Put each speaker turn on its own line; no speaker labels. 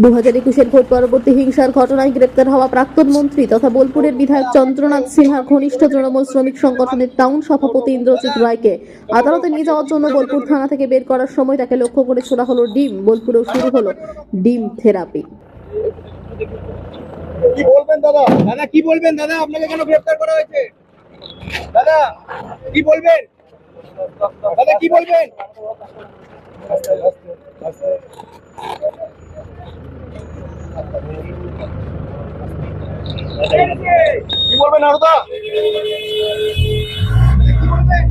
2021-এর vote পরবর্তী হিংসার ঘটনায় গ্রেপ্তার হওয়া প্রাক্তন মন্ত্রী তথা বোলপুরের বিধায়ক চন্দ্রনাথ সিনহার ঘনিষ্ঠ তৃণমূল শ্রমিক সংগঠনের টাউন সভাপতি ইন্দ্রজিৎ রায়কে আদালতে নিয়ে যাওয়ার জন্য বোলপুর থানা থেকে বের করার সময় তাকে লক্ষ্য করে ছোড়া হলো ডিম। বোলপুরেও শুরু হলো ডিম থেরাপি।
কি বলবেন দাদা? দাদা কি বলবেন দাদা? আপনাকে কেন গ্রেফতার করা হয়েছে? দাদা কি বলবেন? দাদা কি বলবেন? কি বলবেন আরদা? কি বলবেন?